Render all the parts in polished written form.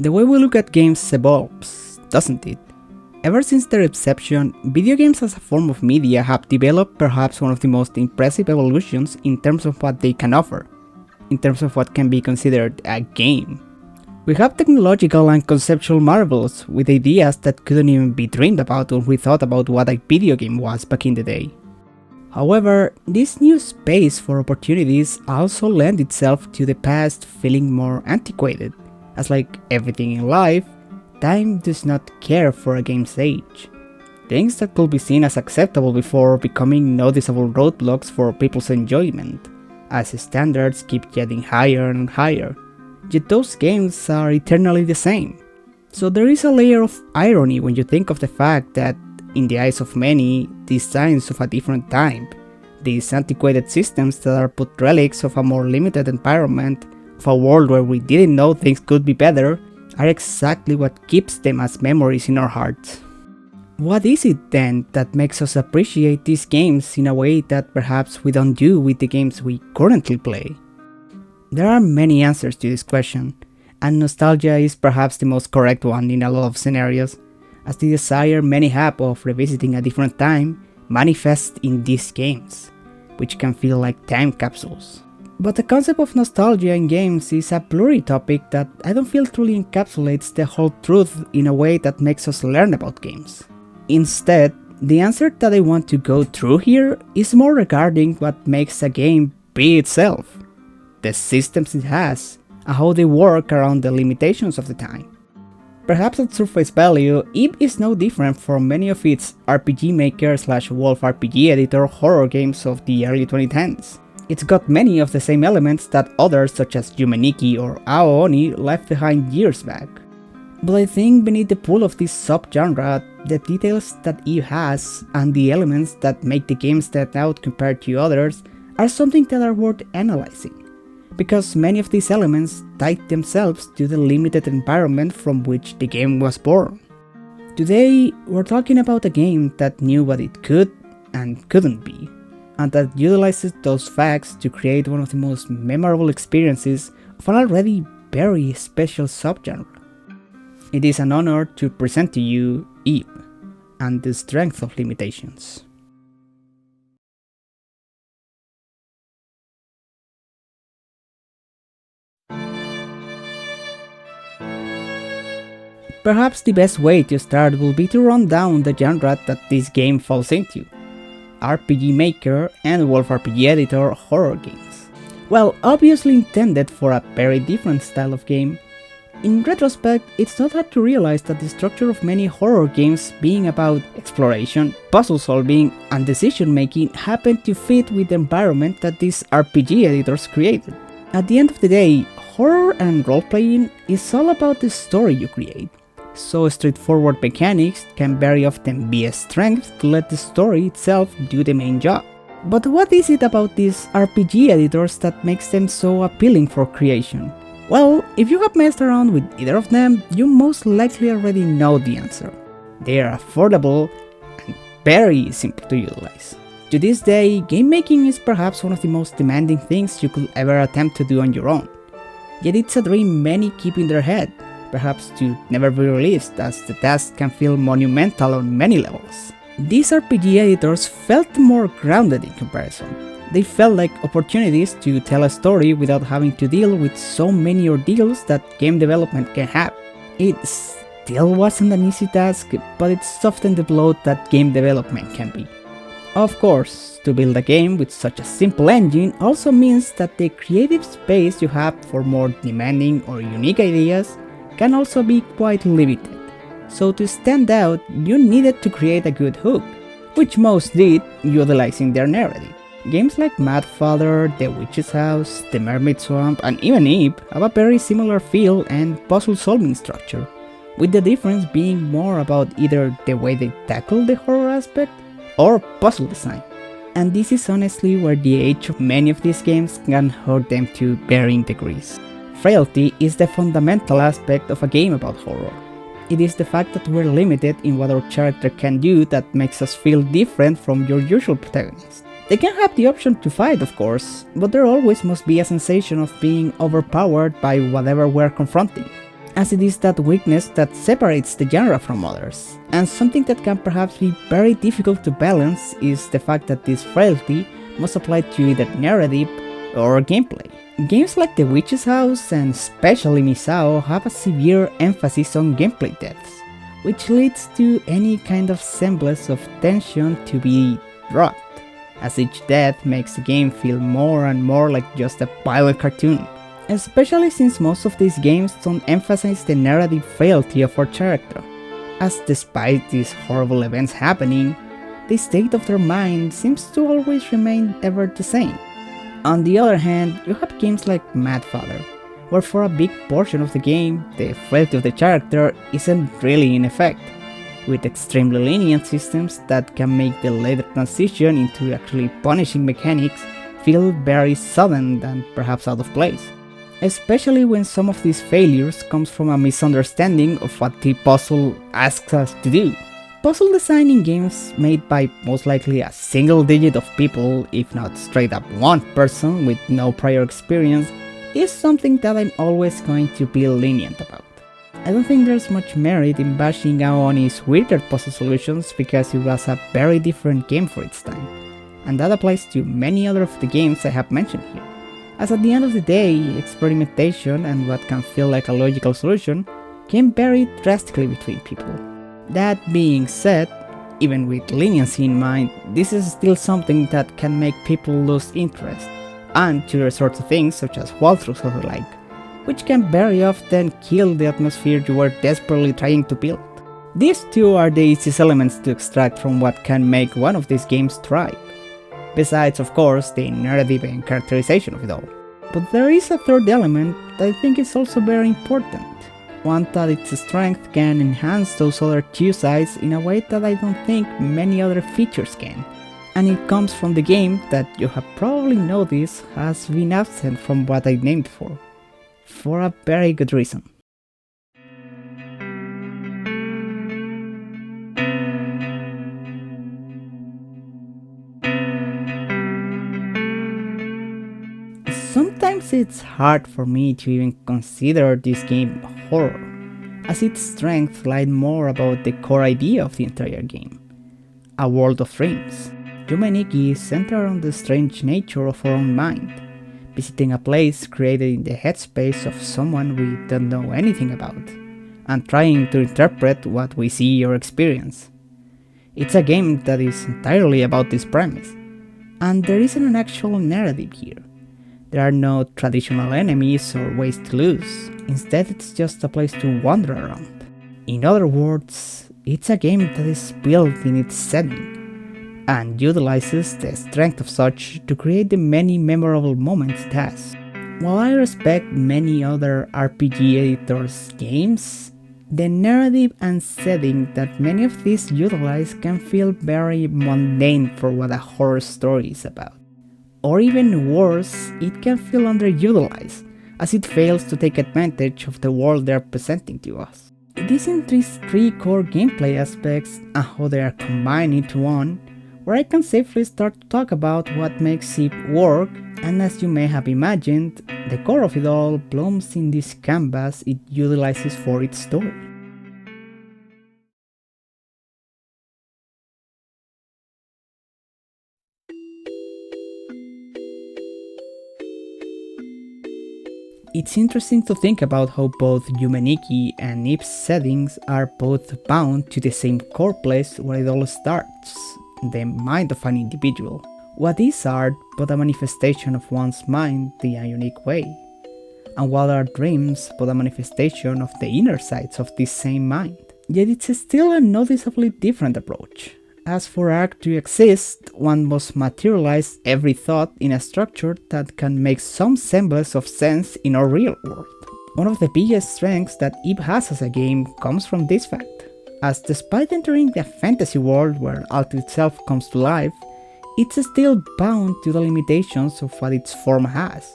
The way we look at games evolves, doesn't it? Ever since their inception, video games as a form of media have developed perhaps one of the most impressive evolutions in terms of what they can offer, in terms of what can be considered a game. We have technological and conceptual marvels with ideas that couldn't even be dreamed about when we thought about what a video game was back in the day. However, this new space for opportunities also lends itself to the past feeling more antiquated, as like everything in life, time does not care for a game's age. Things that could be seen as acceptable before becoming noticeable roadblocks for people's enjoyment, as standards keep getting higher and higher, yet those games are eternally the same. So there is a layer of irony when you think of the fact that, in the eyes of many, these signs of a different time, these antiquated systems that are but relics of a more limited environment, of a world where we didn't know things could be better, are exactly what keeps them as memories in our hearts. What is it then that makes us appreciate these games in a way that perhaps we don't do with the games we currently play? There are many answers to this question, and nostalgia is perhaps the most correct one in a lot of scenarios, as the desire many have of revisiting a different time manifests in these games, which can feel like time capsules. But the concept of nostalgia in games is a blurry topic that I don't feel truly encapsulates the whole truth in a way that makes us learn about games. Instead, the answer that I want to go through here is more regarding what makes a game be itself, the systems it has, and how they work around the limitations of the time. Perhaps at surface value, Eve is no different from many of its RPG Maker / Wolf RPG editor horror games of the early 2010s. It's got many of the same elements that others such as Yumeniki or Aooni left behind years back. But I think beneath the pull of this subgenre, the details that Eve has and the elements that make the game stand out compared to others are something that are worth analyzing, because many of these elements tied themselves to the limited environment from which the game was born. Today, we're talking about a game that knew what it could and couldn't be, and that utilizes those facts to create one of the most memorable experiences of an already very special subgenre. It is an honor to present to you Eve and the Strength of Limitations. Perhaps the best way to start will be to run down the genre that this game falls into: RPG Maker and Wolf RPG Editor horror games. Well, obviously intended for a very different style of game, in retrospect, it's not hard to realize that the structure of many horror games being about exploration, puzzle solving, and decision making happen to fit with the environment that these RPG editors created. At the end of the day, horror and role-playing is all about the story you create, so straightforward mechanics can very often be a strength to let the story itself do the main job. But what is it about these RPG editors that makes them so appealing for creation? Well, if you have messed around with either of them, you most likely already know the answer. They are affordable and very simple to utilize. To this day, game making is perhaps one of the most demanding things you could ever attempt to do on your own. Yet it's a dream many keep in their head, perhaps to never be released, as the task can feel monumental on many levels. These RPG editors felt more grounded in comparison. They felt like opportunities to tell a story without having to deal with so many ordeals that game development can have. It still wasn't an easy task, but it softened the blow that game development can be. Of course, to build a game with such a simple engine also means that the creative space you have for more demanding or unique ideas can also be quite limited. So to stand out, you needed to create a good hook, which most did utilizing their narrative. Games like Mad Father, The Witch's House, The Mermaid Swamp, and even Eve have a very similar feel and puzzle-solving structure, with the difference being more about either the way they tackle the horror aspect or puzzle design. And this is honestly where the age of many of these games can hurt them to varying degrees. Frailty is the fundamental aspect of a game about horror. It is the fact that we're limited in what our character can do that makes us feel different from your usual protagonist. They can have the option to fight, of course, but there always must be a sensation of being overpowered by whatever we're confronting. as it is that weakness that separates the genre from others. And something that can perhaps be very difficult to balance is the fact that this frailty must apply to either narrative or gameplay. Games like The Witch's House and especially Misao have a severe emphasis on gameplay deaths, which leads to any kind of semblance of tension to be dropped, as each death makes the game feel more and more like just a violent cartoon. Especially since most of these games don't emphasize the narrative frailty of our character, as despite these horrible events happening, the state of their mind seems to always remain ever the same. On the other hand, you have games like Mad Father, where for a big portion of the game, the frailty of the character isn't really in effect, with extremely lenient systems that can make the later transition into actually punishing mechanics feel very sudden and perhaps out of place. Especially when some of these failures comes from a misunderstanding of what the puzzle asks us to do. Puzzle design in games made by most likely a single digit of people, if not straight up one person with no prior experience, is something that I'm always going to be lenient about. I don't think there's much merit in bashing Aoni's weirder puzzle solutions because it was a very different game for its time, and that applies to many other of the games I have mentioned here. As at the end of the day, experimentation and what can feel like a logical solution can vary drastically between people. That being said, even with leniency in mind, this is still something that can make people lose interest, and to resort to things such as walkthroughs or the like, which can very often kill the atmosphere you were desperately trying to build. These two are the easiest elements to extract from what can make one of these games thrive, besides of course the narrative and characterization of it all. But there is a third element that I think is also very important, one that its strength can enhance those other two sides in a way that I don't think many other features can. And it comes from the game that you have probably noticed has been absent from what I named for a very good reason. Sometimes it's hard for me to even consider this game horror, as its strength lied more about the core idea of the entire game, a world of dreams. Yume Nikki is centered around the strange nature of our own mind, visiting a place created in the headspace of someone we don't know anything about, and trying to interpret what we see or experience. It's a game that is entirely about this premise, and there isn't an actual narrative here. There are no traditional enemies or ways to lose, instead it's just a place to wander around. In other words, it's a game that is built in its setting, and utilizes the strength of such to create the many memorable moments it has. While I respect many other RPG editors' games, the narrative and setting that many of these utilize can feel very mundane for what a horror story is about. Or even worse, it can feel underutilized, as it fails to take advantage of the world they are presenting to us. It is in these three core gameplay aspects and how they are combined into one, where I can safely start to talk about what makes it work, and as you may have imagined, the core of it all blooms in this canvas it utilizes for its story. It's interesting to think about how both Yume Nikki and Nipp's settings are both bound to the same core place where it all starts, the mind of an individual. What is art but a manifestation of one's mind in a unique way? And what are dreams but a manifestation of the inner sides of this same mind? Yet it's still a noticeably different approach. As for art to exist, one must materialize every thought in a structure that can make some semblance of sense in our real world. One of the biggest strengths that Eve has as a game comes from this fact, as despite entering the fantasy world where art itself comes to life, it's still bound to the limitations of what its form has,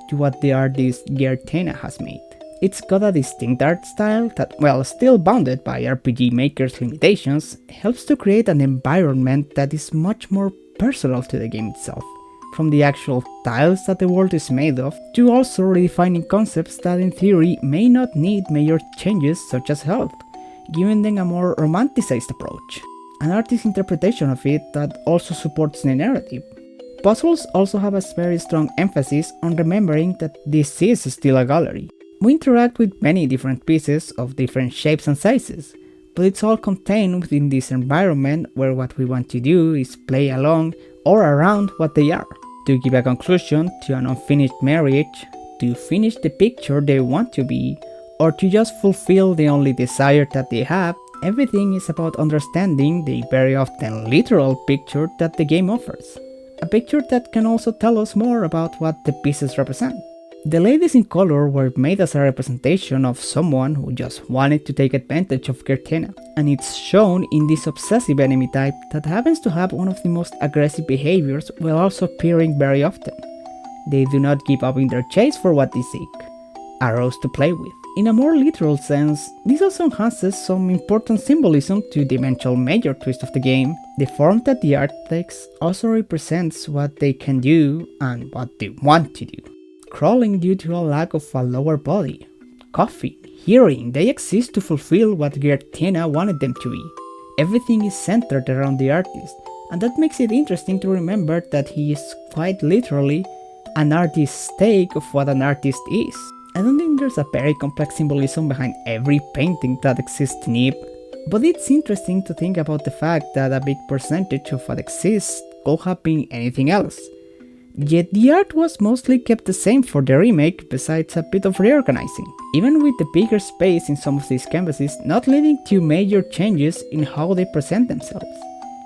to what the artist Gertena has made. It's got a distinct art style that, while still bounded by RPG Maker's limitations, helps to create an environment that is much more personal to the game itself, from the actual tiles that the world is made of, to also redefining concepts that in theory may not need major changes such as health, giving them a more romanticized approach. An artist's interpretation of it that also supports the narrative. Puzzles also have a very strong emphasis on remembering that this is still a gallery. We interact with many different pieces of different shapes and sizes, but it's all contained within this environment where what we want to do is play along or around what they are, to give a conclusion to an unfinished marriage, to finish the picture they want to be, or to just fulfill the only desire that they have. Everything is about understanding the very often literal picture that the game offers. A picture that can also tell us more about what the pieces represent. The ladies in color were made as a representation of someone who just wanted to take advantage of Giratina, and it's shown in this obsessive enemy type that happens to have one of the most aggressive behaviors while also appearing very often. They do not give up in their chase for what they seek, arrows to play with. In a more literal sense, this also enhances some important symbolism to the eventual major twist of the game. The form that the art takes also represents what they can do and what they want to do. Crawling due to a lack of a lower body, coughing, hearing, they exist to fulfill what Giratina wanted them to be. Everything is centered around the artist, and that makes it interesting to remember that he is quite literally an artist's take of what an artist is. I don't think there's a very complex symbolism behind every painting that exists in Eve, but it's interesting to think about the fact that a big percentage of what exists could have been anything else. Yet the art was mostly kept the same for the remake, besides a bit of reorganizing, even with the bigger space in some of these canvases not leading to major changes in how they present themselves,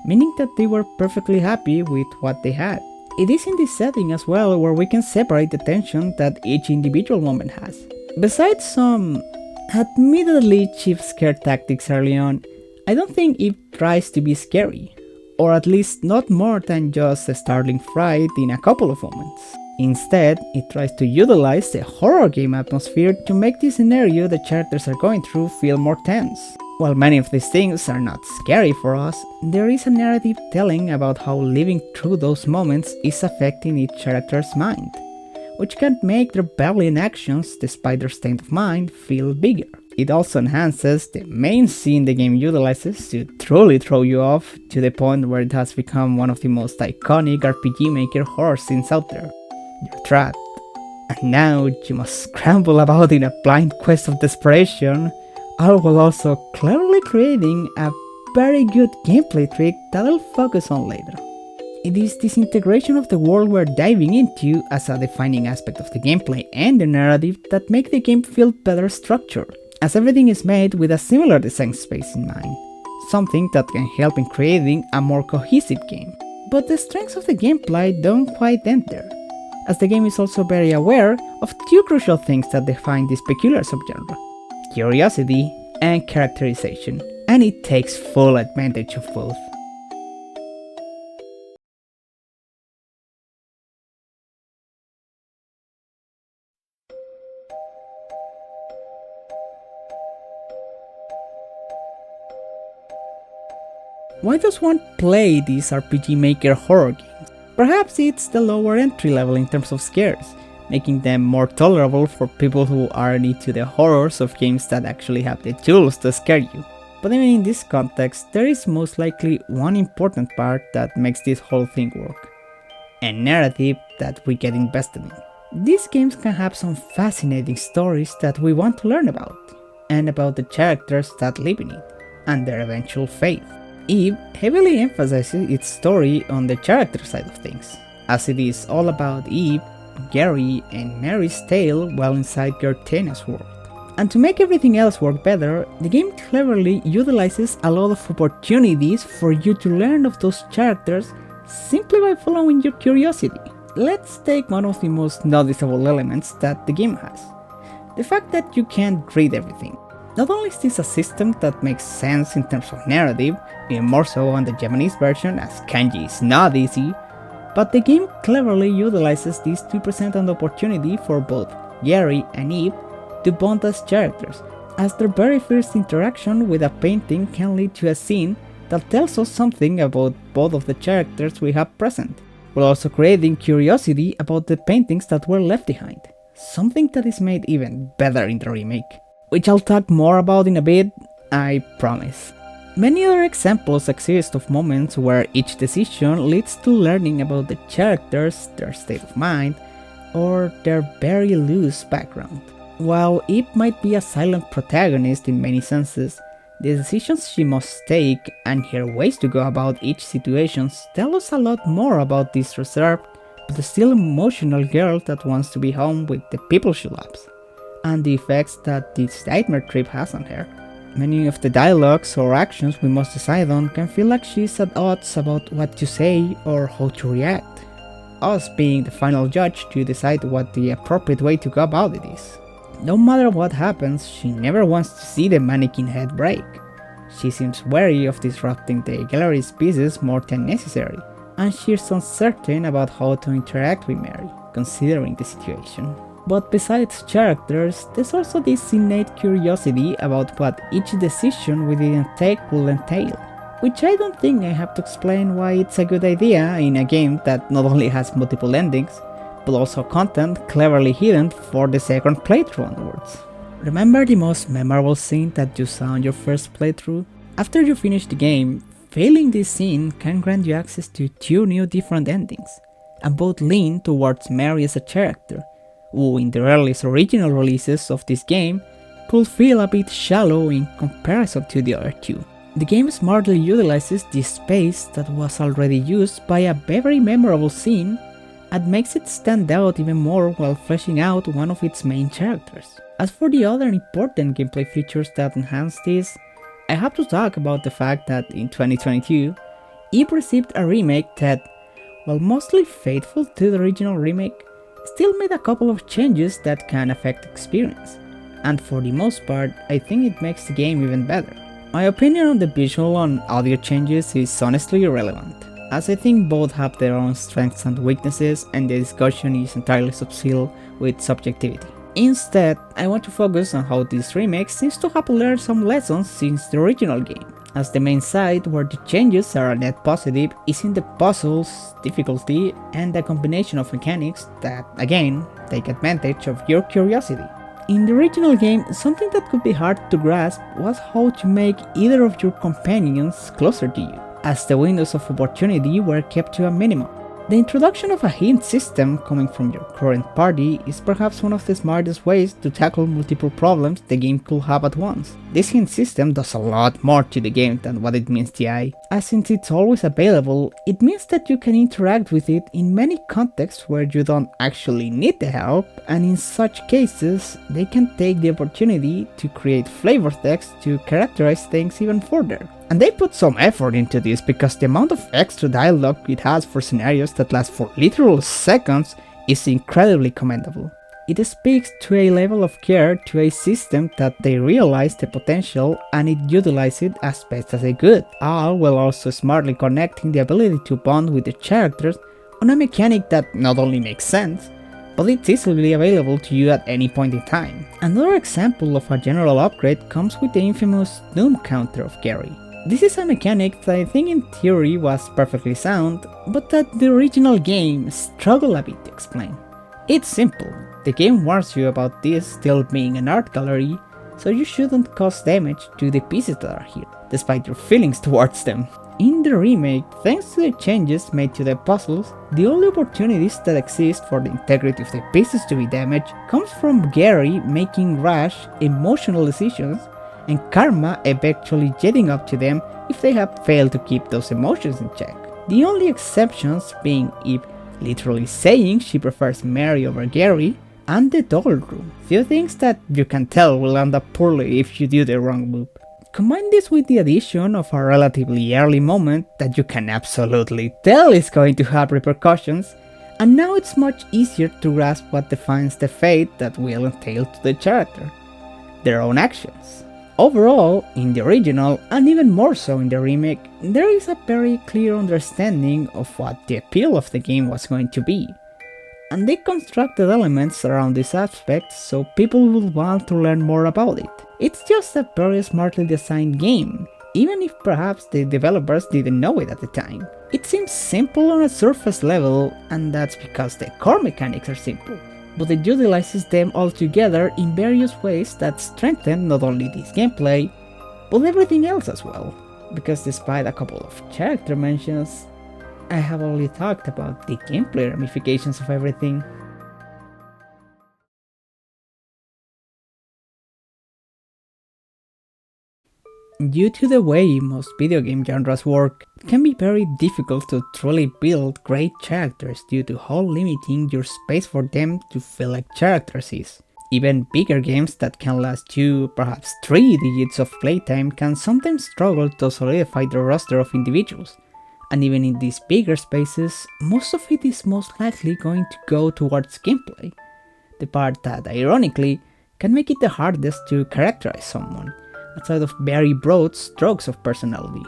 meaning that they were perfectly happy with what they had. It is in this setting as well where we can separate the tension that each individual moment has. Besides some admittedly cheap scare tactics early on, I don't think it tries to be scary, or at least not more than just a startling fright in a couple of moments. Instead, it tries to utilize the horror game atmosphere to make the scenario the characters are going through feel more tense. While many of these things are not scary for us, there is a narrative telling about how living through those moments is affecting each character's mind, which can make their rebellion actions, despite their state of mind, feel bigger. It also enhances the main scene the game utilizes to truly throw you off, to the point where it has become one of the most iconic RPG Maker horror scenes out there. You're trapped, and now you must scramble about in a blind quest of desperation, all while also cleverly creating a very good gameplay trick that I'll focus on later. It is this integration of the world we're diving into as a defining aspect of the gameplay and the narrative that make the game feel better structured, as everything is made with a similar design space in mind, something that can help in creating a more cohesive game. But the strengths of the gameplay don't quite end there, as the game is also very aware of two crucial things that define this peculiar subgenre: curiosity and characterization, and it takes full advantage of both. Why does one play these RPG Maker horror games? Perhaps it's the lower entry level in terms of scares, making them more tolerable for people who aren't into the horrors of games that actually have the tools to scare you. But even in this context, there is most likely one important part that makes this whole thing work: a narrative that we get invested in. These games can have some fascinating stories that we want to learn about, and about the characters that live in it, and their eventual fate. Eve heavily emphasizes its story on the character side of things, as it is all about Eve, Gary, and Mary's tale while inside Giratina's world. And to make everything else work better, the game cleverly utilizes a lot of opportunities for you to learn of those characters simply by following your curiosity. Let's take one of the most noticeable elements that the game has: the fact that you can't read everything. Not only is this a system that makes sense in terms of narrative, even more so on the Japanese version, as kanji is not easy, but the game cleverly utilizes this to present an opportunity for both Gary and Eve to bond as characters, as their very first interaction with a painting can lead to a scene that tells us something about both of the characters we have present, while also creating curiosity about the paintings that were left behind, something that is made even better in the remake, which I'll talk more about in a bit, I promise. Many other examples exist of moments where each decision leads to learning about the characters, their state of mind, or their very loose background. While Eve might be a silent protagonist in many senses, the decisions she must take and her ways to go about each situation tell us a lot more about this reserved but still emotional girl that wants to be home with the people she loves, and the effects that this nightmare trip has on her. Many of the dialogues or actions we must decide on can feel like she's at odds about what to say or how to react, us being the final judge to decide what the appropriate way to go about it is. No matter what happens, she never wants to see the mannequin head break. She seems wary of disrupting the gallery's pieces more than necessary, and she's uncertain about how to interact with Mary, considering the situation. But besides characters, there's also this innate curiosity about what each decision we didn't take will entail, which I don't think I have to explain why it's a good idea in a game that not only has multiple endings, but also content cleverly hidden for the second playthrough onwards. Remember the most memorable scene that you saw on your first playthrough? After you finish the game, failing this scene can grant you access to two new different endings, and both lean towards Mary as a character, who in the earliest original releases of this game could feel a bit shallow in comparison to the other two. The game smartly utilizes this space that was already used by a very memorable scene and makes it stand out even more while fleshing out one of its main characters. As for the other important gameplay features that enhance this, I have to talk about the fact that in 2022, Eve received a remake that, while mostly faithful to the original remake, still made a couple of changes that can affect the experience, and for the most part, I think it makes the game even better. My opinion on the visual and audio changes is honestly irrelevant, as I think both have their own strengths and weaknesses, and the discussion is entirely subtle with subjectivity. Instead, I want to focus on how this remake seems to have learned some lessons since the original game, as the main side where the changes are a net positive is in the puzzles, difficulty, and a combination of mechanics that, again, take advantage of your curiosity. In the original game, something that could be hard to grasp was how to make either of your companions closer to you, as the windows of opportunity were kept to a minimum. The introduction of a hint system coming from your current party is perhaps one of the smartest ways to tackle multiple problems the game could have at once. This hint system does a lot more to the game than what it means to the eye, as since it's always available, it means that you can interact with it in many contexts where you don't actually need the help, and in such cases, they can take the opportunity to create flavor text to characterize things even further. And they put some effort into this because the amount of extra dialogue it has for scenarios that last for literal seconds is incredibly commendable. It speaks to a level of care to a system that they realize the potential and it utilizes it as best as they could, all while also smartly connecting the ability to bond with the characters on a mechanic that not only makes sense, but it's easily available to you at any point in time. Another example of a general upgrade comes with the infamous Doom counter of Gary. This is a mechanic that I think in theory was perfectly sound, but that the original game struggled a bit to explain. It's simple, the game warns you about this still being an art gallery, so you shouldn't cause damage to the pieces that are here, despite your feelings towards them. In the remake, thanks to the changes made to the puzzles, the only opportunities that exist for the integrity of the pieces to be damaged comes from Gary making rash, emotional decisions, and Karma eventually jetting up to them if they have failed to keep those emotions in check. The only exceptions being Eve literally saying she prefers Mary over Gary, and the doll room. Few things that you can tell will end up poorly if you do the wrong move. Combine this with the addition of a relatively early moment that you can absolutely tell is going to have repercussions, and now it's much easier to grasp what defines the fate that will entail to the character, their own actions. Overall, in the original, and even more so in the remake, there is a very clear understanding of what the appeal of the game was going to be, and they constructed elements around this aspect so people will want to learn more about it. It's just a very smartly designed game, even if perhaps the developers didn't know it at the time. It seems simple on a surface level, and that's because the core mechanics are simple, but it utilizes them all together in various ways that strengthen not only this gameplay, but everything else as well. Because despite a couple of character mentions, I have only talked about the gameplay ramifications of everything. Due to the way most video game genres work, it can be very difficult to truly build great characters due to how limiting your space for them to feel like characters is. Even bigger games that can last 2, perhaps 3 digits of playtime can sometimes struggle to solidify the roster of individuals. And even in these bigger spaces, most of it is most likely going to go towards gameplay. The part that, ironically, can make it the hardest to characterize someone, outside of very broad strokes of personality.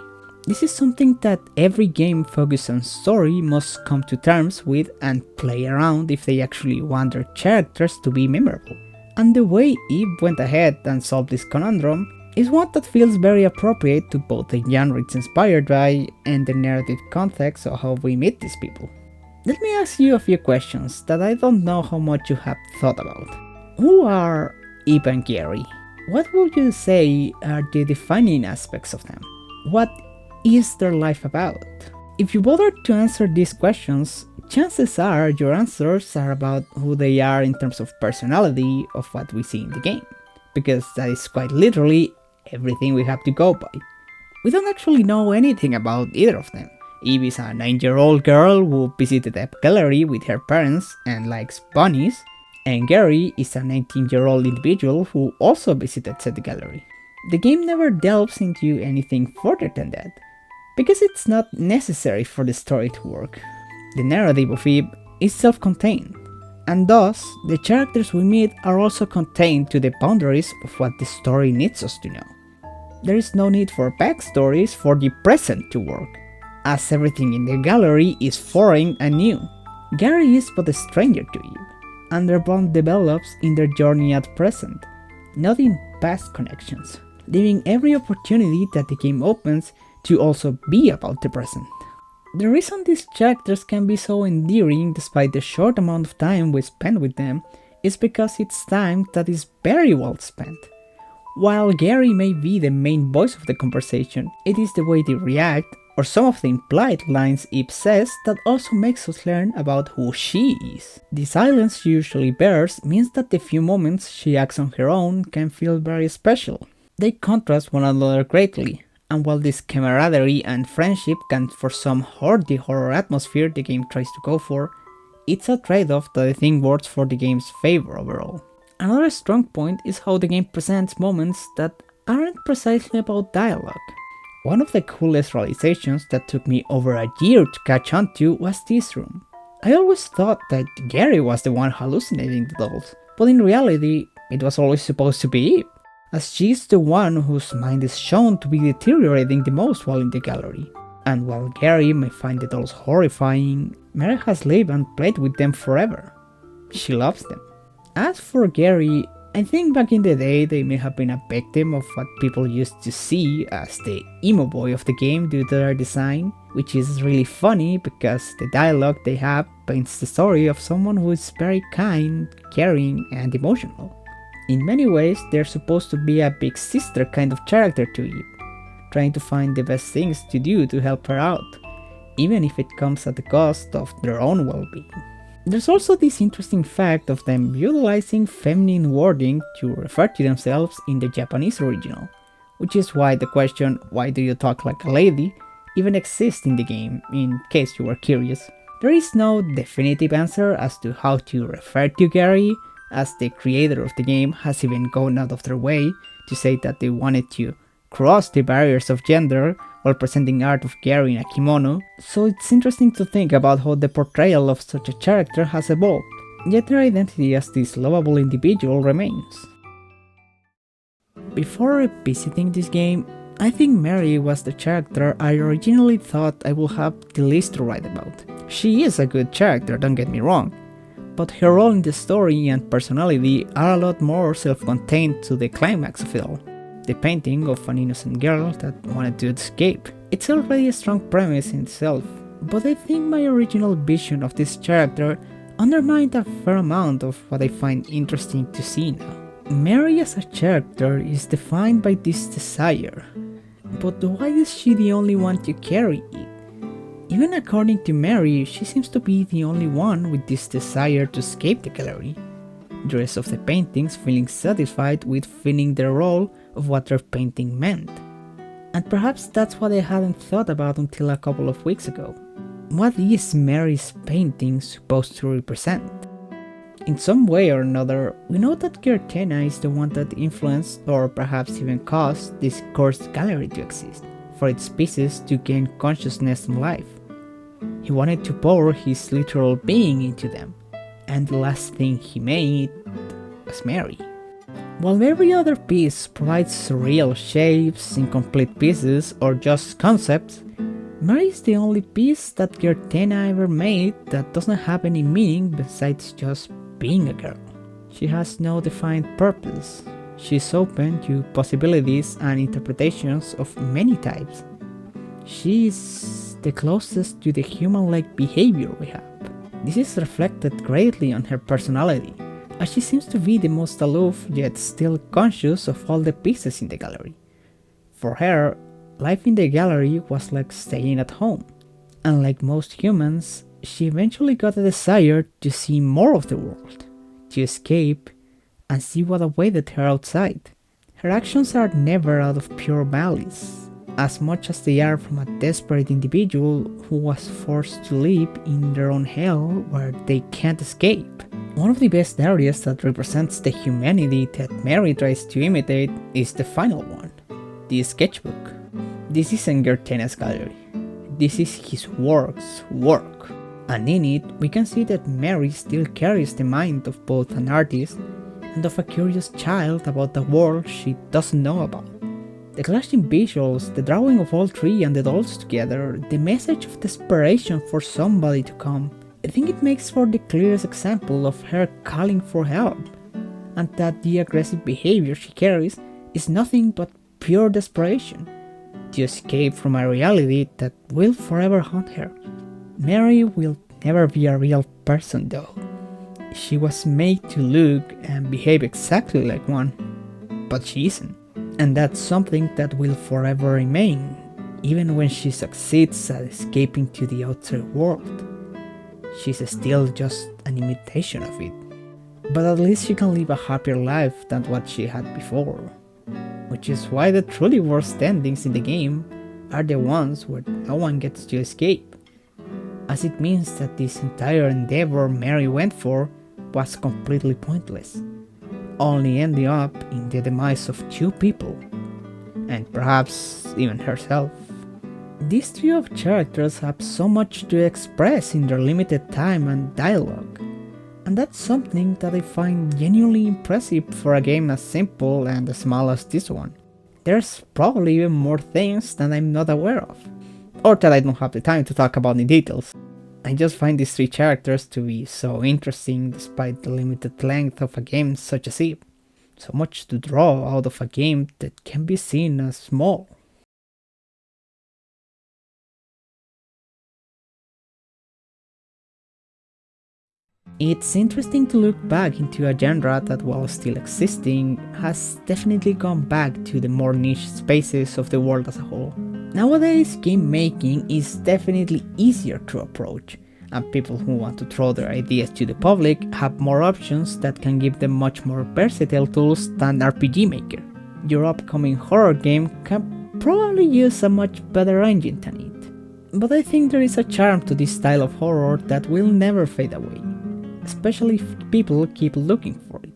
This is something that every game focused on story must come to terms with and play around if they actually want their characters to be memorable. And the way Eve went ahead and solved this conundrum is one that feels very appropriate to both the genre it's inspired by and the narrative context of how we meet these people. Let me ask you a few questions that I don't know how much you have thought about. Who are Eve and Gary? What would you say are the defining aspects of them? What is their life about? If you bother to answer these questions, chances are your answers are about who they are in terms of personality of what we see in the game, because that is quite literally everything we have to go by. We don't actually know anything about either of them. Eve is a 9-year-old girl who visited a gallery with her parents and likes bunnies, and Gary is a 19-year-old individual who also visited said gallery. The game never delves into anything further than that, because it's not necessary for the story to work. The narrative of Eve is self-contained, and thus the characters we meet are also contained to the boundaries of what the story needs us to know. There is no need for backstories for the present to work, as everything in the gallery is foreign and new. Gary is but a stranger to Eve, and their bond develops in their journey at present, not in past connections, leaving every opportunity that the game opens to also be about the present. The reason these characters can be so endearing despite the short amount of time we spend with them is because it's time that is very well spent. While Gary may be the main voice of the conversation, it is the way they react, or some of the implied lines Eve says, that also makes us learn about who she is. The silence she usually bears means that the few moments she acts on her own can feel very special. They contrast one another greatly, and while this camaraderie and friendship can for some hurt the horror atmosphere the game tries to go for, it's a trade-off that I think works for the game's favor overall. Another strong point is how the game presents moments that aren't precisely about dialogue. One of the coolest realizations that took me over a year to catch on to was this room. I always thought that Gary was the one hallucinating the dolls, but in reality, it was always supposed to be Eve, as she's the one whose mind is shown to be deteriorating the most while in the gallery. And while Gary may find the dolls horrifying, Mary has lived and played with them forever. She loves them. As for Gary, I think back in the day they may have been a victim of what people used to see as the emo boy of the game due to their design, which is really funny because the dialogue they have paints the story of someone who is very kind, caring, and emotional. In many ways, they're supposed to be a big sister kind of character to Eve, trying to find the best things to do to help her out, even if it comes at the cost of their own well-being. There's also this interesting fact of them utilizing feminine wording to refer to themselves in the Japanese original, which is why the question "why do you talk like a lady?" even exists in the game, in case you were curious. There is no definitive answer as to how to refer to Gary, as the creator of the game has even gone out of their way to say that they wanted to cross the barriers of gender while presenting art of Gary in a kimono, so it's interesting to think about how the portrayal of such a character has evolved, yet their identity as this lovable individual remains. Before revisiting this game, I think Mary was the character I originally thought I would have the least to write about. She is a good character, don't get me wrong, but her role in the story and personality are a lot more self-contained to the climax of it all. The painting of an innocent girl that wanted to escape. It's already a strong premise in itself, but I think my original vision of this character undermined a fair amount of what I find interesting to see now. Mary as a character is defined by this desire, but why is she the only one to carry it? Even according to Mary, she seems to be the only one with this desire to escape the gallery. The rest of the paintings feeling satisfied with filling the role of what their painting meant. And perhaps that's what I hadn't thought about until a couple of weeks ago. What is Mary's painting supposed to represent? In some way or another, we know that Gertena is the one that influenced or perhaps even caused this cursed gallery to exist, for its pieces to gain consciousness and life. He wanted to pour his literal being into them, and the last thing he made was Mary. While every other piece provides surreal shapes, incomplete pieces, or just concepts, Mary is the only piece that Gertena ever made that doesn't have any meaning besides just being a girl. She has no defined purpose. She's open to possibilities and interpretations of many types. She is the closest to the human-like behavior we have. This is reflected greatly on her personality, as she seems to be the most aloof yet still conscious of all the pieces in the gallery. For her, life in the gallery was like staying at home. And like most humans, she eventually got a desire to see more of the world, to escape, and see what awaited her outside. Her actions are never out of pure malice, as much as they are from a desperate individual who was forced to live in their own hell where they can't escape. One of the best areas that represents the humanity that Mary tries to imitate is the final one, the sketchbook. This isn't Gertena's gallery. This is his work's work. And in it, we can see that Mary still carries the mind of both an artist and of a curious child about the world she doesn't know about. The clashing visuals, the drawing of all three and the dolls together, the message of desperation for somebody to come, I think it makes for the clearest example of her calling for help, and that the aggressive behavior she carries is nothing but pure desperation, to escape from a reality that will forever haunt her. Mary will never be a real person though. She was made to look and behave exactly like one, but she isn't. And that's something that will forever remain, even when she succeeds at escaping to the outside world. She's still just an imitation of it. But at least she can live a happier life than what she had before. Which is why the truly worst endings in the game are the ones where no one gets to escape, as it means that this entire endeavor Mary went for was completely pointless, only ending up in the demise of two people, and perhaps even herself. These trio of characters have so much to express in their limited time and dialogue, and that's something that I find genuinely impressive for a game as simple and as small as this one. There's probably even more things that I'm not aware of, or that I don't have the time to talk about in details. I just find these three characters to be so interesting despite the limited length of a game such as Eve. So much to draw out of a game that can be seen as small. It's interesting to look back into a genre that, while still existing, has definitely gone back to the more niche spaces of the world as a whole. Nowadays, game making is definitely easier to approach, and people who want to throw their ideas to the public have more options that can give them much more versatile tools than RPG Maker. Your upcoming horror game can probably use a much better engine than it. But I think there is a charm to this style of horror that will never fade away, especially if people keep looking for it.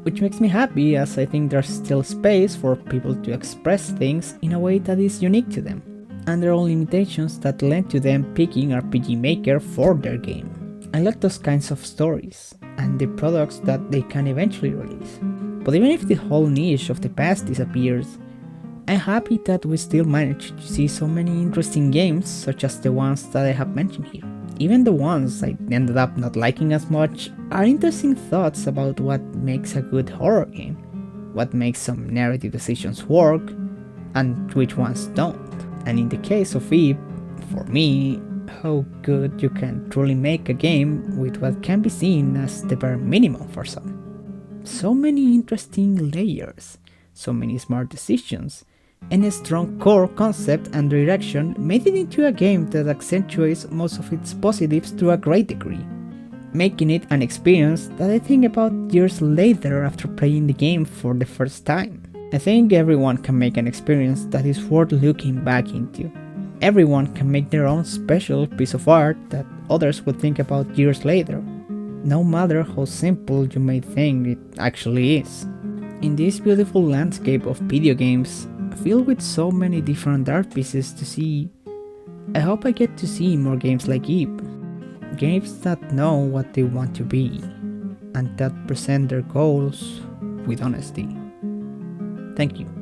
Which makes me happy, as I think there's still space for people to express things in a way that is unique to them, and their own limitations that led to them picking RPG Maker for their game. I like those kinds of stories, and the products that they can eventually release. But even if the whole niche of the past disappears, I'm happy that we still manage to see so many interesting games such as the ones that I have mentioned here. Even the ones I ended up not liking as much are interesting thoughts about what makes a good horror game, what makes some narrative decisions work, and which ones don't. And in the case of Eve, for me, how good you can truly make a game with what can be seen as the bare minimum for some. So many interesting layers, so many smart decisions, and a strong core concept and direction made it into a game that accentuates most of its positives to a great degree, making it an experience that I think about years later after playing the game for the first time. I think everyone can make an experience that is worth looking back into. Everyone can make their own special piece of art that others will think about years later, no matter how simple you may think it actually is. In this beautiful landscape of video games, filled with so many different art pieces to see, I hope I get to see more games like Eve. Games that know what they want to be, and that present their goals with honesty. Thank you.